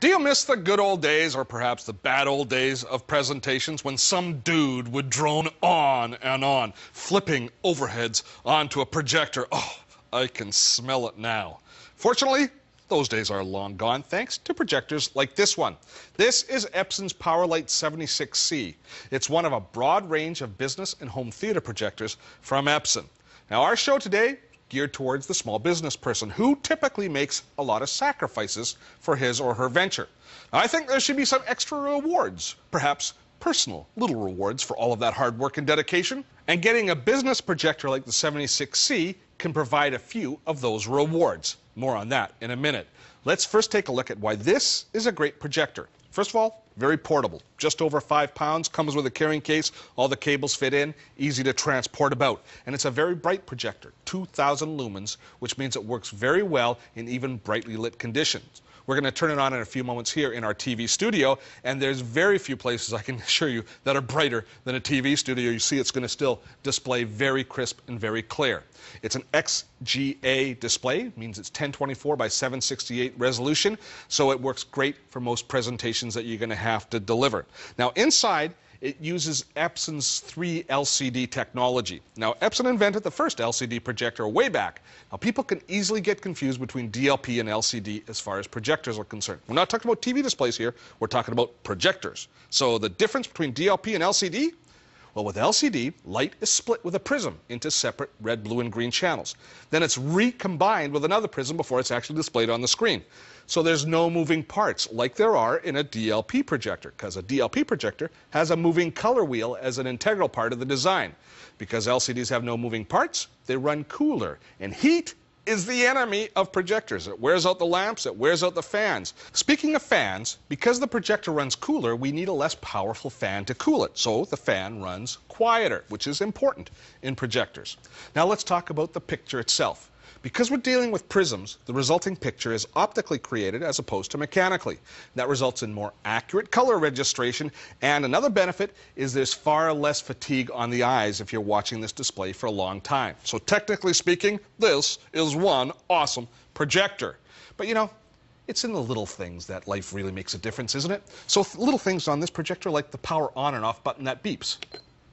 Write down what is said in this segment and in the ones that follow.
Do you miss the good old days, or perhaps the bad old days, of presentations when some dude would drone on and on, flipping overheads onto a projector? Oh, I can smell it now. Fortunately, those days are long gone, thanks to projectors like this one. This is Epson's Powerlight 76C. It's one of a broad range of business and home theater projectors from Epson. Now, our show today geared towards the small business person who typically makes a lot of sacrifices for his or her venture. Now, I think there should be some extra rewards, perhaps personal little rewards for all of that hard work and dedication. And getting a business projector like the 76C can provide a few of those rewards. More on that in a minute. Let's first take a look at why this is a great projector. First of all, very portable, just over 5 pounds, comes with a carrying case, all the cables fit in, easy to transport about. And it's a very bright projector, 2,000 lumens, which means it works very well in even brightly lit conditions. We're going to turn it on in a few moments here in our TV studio, and there's very few places, I can assure you, that are brighter than a TV studio. You see it's going to still display very crisp and very clear. It's an XGA display, means it's 1024 by 768 resolution, so it works great for most presentations that you're going to have to deliver. Now, inside, it uses Epson's 3 LCD technology. Now, Epson invented the first LCD projector way back. Now, people can easily get confused between DLP and LCD as far as projectors are concerned. We're not talking about TV displays here, we're talking about projectors. So the difference between DLP and LCD? Well, with LCD, light is split with a prism into separate red, blue, and green channels. Then it's recombined with another prism before it's actually displayed on the screen. So there's no moving parts like there are in a DLP projector, because a DLP projector has a moving color wheel as an integral part of the design. Because LCDs have no moving parts, they run cooler, and heat is the enemy of projectors. It wears out the lamps, it wears out the fans. Speaking of fans, because the projector runs cooler, we need a less powerful fan to cool it. So the fan runs quieter, which is important in projectors. Now let's talk about the picture itself. Because we're dealing with prisms, the resulting picture is optically created as opposed to mechanically. That results in more accurate color registration, and another benefit is there's far less fatigue on the eyes if you're watching this display for a long time. So technically speaking, this is one awesome projector. But you know, it's in the little things that life really makes a difference, isn't it? So little things on this projector like the power on and off button that beeps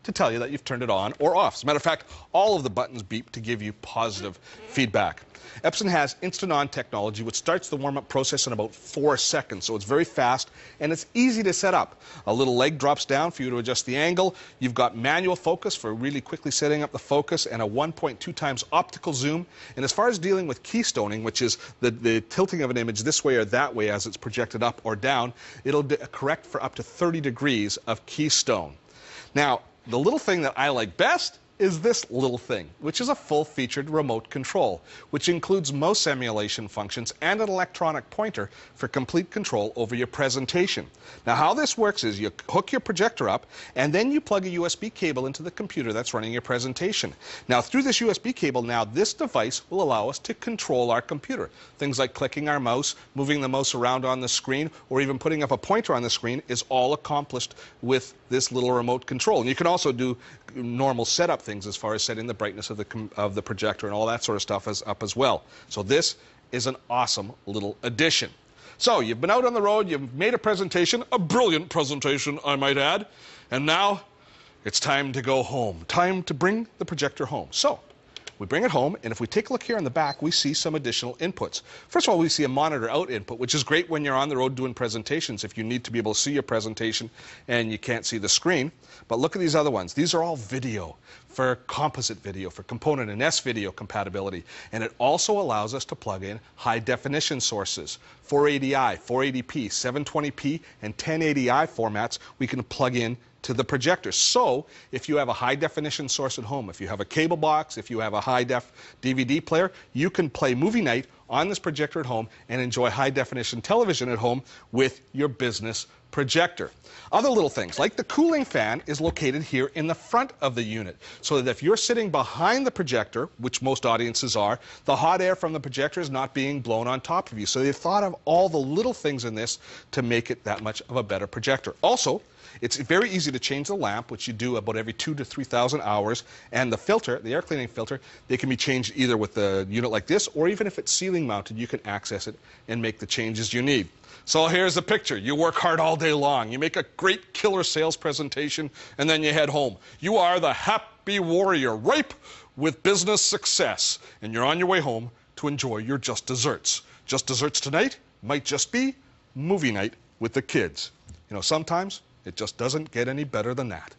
to tell you that you've turned it on or off. As a matter of fact, all of the buttons beep to give you positive feedback. Epson has instant on technology, which starts the warm-up process in about 4 seconds, so it's very fast and it's easy to set up. A little leg drops down for you to adjust the angle. You've got manual focus for really quickly setting up the focus, and a 1.2 times optical zoom. And as far as dealing with keystoning, which is the tilting of an image this way or that way as it's projected up or down, it'll correct for up to 30 degrees of keystone. Now, the little thing that I like best is this little thing, which is a full-featured remote control, which includes mouse emulation functions and an electronic pointer for complete control over your presentation. Now, how this works is you hook your projector up, and then you plug a USB cable into the computer that's running your presentation. Now, through this USB cable, this device will allow us to control our computer. Things like clicking our mouse, moving the mouse around on the screen, or even putting up a pointer on the screen is all accomplished with this little remote control. And you can also do normal setup things as far as setting the brightness of the projector and all that sort of stuff up as well. So this is an awesome little addition. So you've been out on the road, you've made a presentation, a brilliant presentation, I might add, and now it's time to go home. Time to bring the projector home. So we bring it home, and if we take a look here in the back, we see some additional inputs. First of all, we see a monitor out input, which is great when you're on the road doing presentations if you need to be able to see your presentation and you can't see the screen. But look at these other ones. These are all video, for composite video, for component and S-video compatibility. And it also allows us to plug in high-definition sources. 480i, 480p, 720p, and 1080i formats we can plug in to the projector. So if you have a high-definition source at home, if you have a cable box, if you have a high-def DVD player, you can play movie night on this projector at home and enjoy high-definition television at home with your business projector. Other little things, like the cooling fan is located here in the front of the unit, so that if you're sitting behind the projector, which most audiences are, the hot air from the projector is not being blown on top of you. So they've thought of all the little things in this to make it that much of a better projector. Also, It's very easy to change the lamp, which you do about every 2,000 to 3,000 hours. And the filter, the air cleaning filter, they can be changed either with a unit like this, or even if it's ceiling mounted, you can access it and make the changes you need. So here's the picture. You work hard all day long. You make a great killer sales presentation, and then you head home. You are the happy warrior, ripe with business success. And you're on your way home to enjoy your just desserts. Just desserts tonight might just be movie night with the kids. You know, sometimes it just doesn't get any better than that.